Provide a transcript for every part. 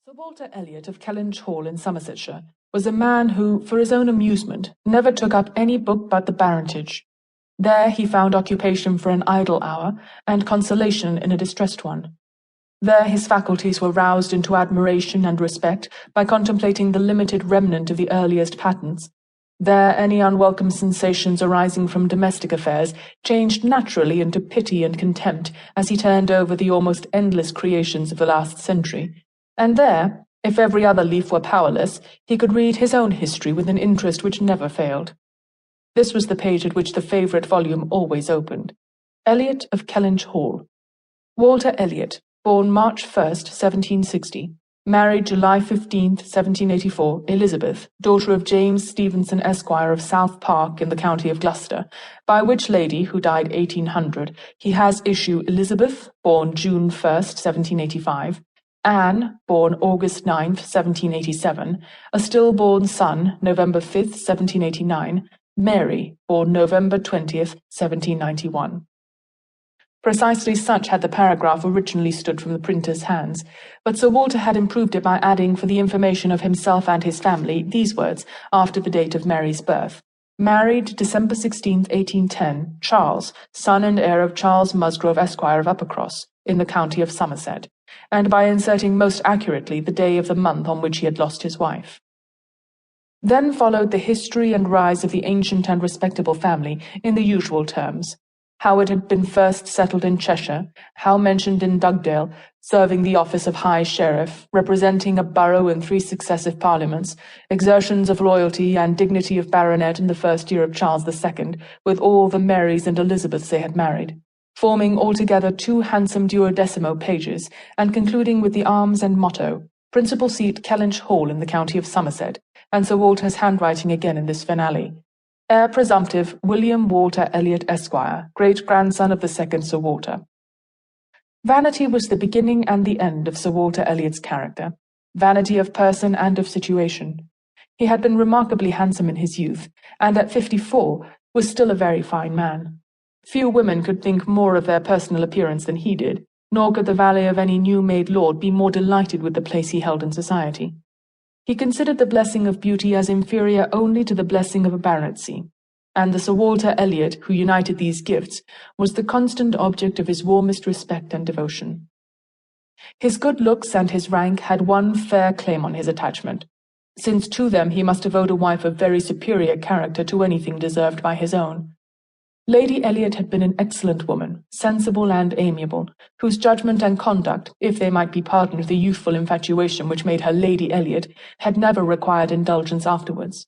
Sir Walter Elliot of Kellynch Hall in Somersetshire was a man who, for his own amusement, never took up any book but the Baronetage. There he found occupation for an idle hour, and consolation in a distressed one. There his faculties were roused into admiration and respect by contemplating the limited remnant of the earliest patents. There any unwelcome sensations arising from domestic affairs changed naturally into pity and contempt as he turned over the almost endless creations of the last century. And there, if every other leaf were powerless, he could read his own history with an interest which never failed. This was the page at which the favourite volume always opened. Elliot of Kellynch Hall. Walter Elliot, born March 1st, 1760, married July 15th, 1784, Elizabeth, daughter of James Stevenson, Esquire of South Park in the county of Gloucester, by which lady, who died 1800, he has issue Elizabeth, born June 1st, 1785, Anne, born August 9th, 1787, a stillborn son, November 5th, 1789, Mary, born November 20th, 1791. Precisely such had the paragraph originally stood from the printer's hands, but Sir Walter had improved it by adding, for the information of himself and his family, these words, after the date of Mary's birth. Married December 16, 1810, Charles, son and heir of Charles Musgrove, Esquire of Uppercross, in the county of Somerset, and by inserting most accurately the day of the month on which he had lost his wife. Then followed the history and rise of the ancient and respectable family in the usual terms. How it had been first settled in Cheshire, how mentioned in Dugdale, serving the office of High Sheriff, representing a borough in 3 successive parliaments, exertions of loyalty and dignity of baronet in the first year of Charles II, with all the Marys and Elizabeths they had married, forming altogether 2 handsome 12mo pages, and concluding with the arms and motto, principal seat Kellynch Hall in the county of Somerset, and Sir Walter's handwriting again in this finale. Heir presumptive William Walter Elliot, Esquire, great-grandson of the second Sir Walter. Vanity was the beginning and the end of Sir Walter Elliot's character, vanity of person and of situation. He had been remarkably handsome in his youth, and at 54 was still a very fine man. Few women could think more of their personal appearance than he did, nor could the valet of any new-made lord be more delighted with the place he held in society. He considered the blessing of beauty as inferior only to the blessing of a baronetcy, and the Sir Walter Elliot, who united these gifts, was the constant object of his warmest respect and devotion. His good looks and his rank had one fair claim on his attachment, since to them he must devote a wife of very superior character to anything deserved by his own. Lady Elliot had been an excellent woman, sensible and amiable, whose judgment and conduct, if they might be pardoned the youthful infatuation which made her Lady Elliot, had never required indulgence afterwards.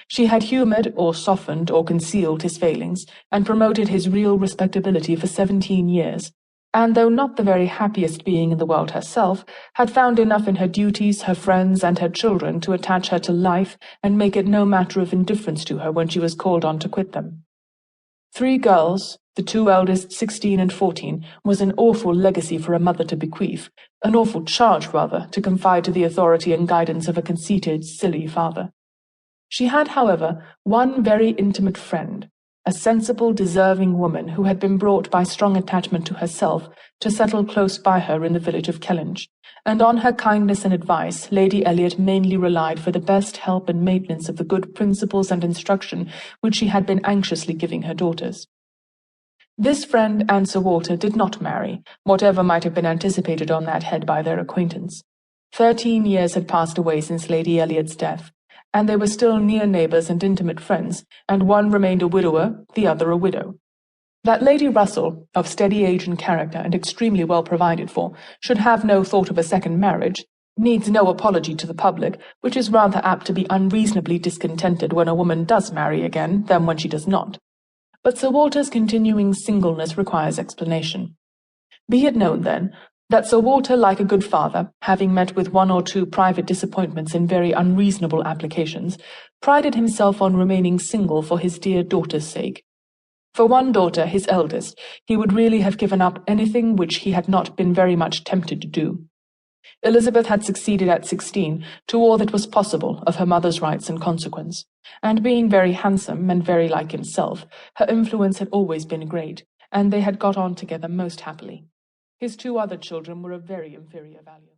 She had humoured, or softened, or concealed his failings, and promoted his real respectability for 17 years, and though not the very happiest being in the world herself, had found enough in her duties, her friends, and her children to attach her to life and make it no matter of indifference to her when she was called on to quit them. 3 girls, the 2 eldest 16 and 14, was an awful legacy for a mother to bequeath, an awful charge, rather, to confide to the authority and guidance of a conceited, silly father. She had, however, one very intimate friend, a sensible, deserving woman who had been brought by strong attachment to herself to settle close by her in the village of Kellynch, and on her kindness and advice Lady Elliot mainly relied for the best help and maintenance of the good principles and instruction which she had been anxiously giving her daughters. This friend and Sir Walter did not marry, whatever might have been anticipated on that head by their acquaintance. 13 years had passed away since Lady Elliot's death, and they were still near neighbours and intimate friends, and one remained a widower, the other a widow. That Lady Russell, of steady age and character, and extremely well provided for, should have no thought of a second marriage, needs no apology to the public, which is rather apt to be unreasonably discontented when a woman does marry again than when she does not. But Sir Walter's continuing singleness requires explanation. Be it known, then, that Sir Walter, like a good father, having met with 1 or 2 private disappointments in very unreasonable applications, prided himself on remaining single for his dear daughter's sake. For one daughter, his eldest, he would really have given up anything which he had not been very much tempted to do. Elizabeth had succeeded at 16 to all that was possible of her mother's rights and consequence, and being very handsome and very like himself, her influence had always been great, and they had got on together most happily. His 2 other children were of very inferior value.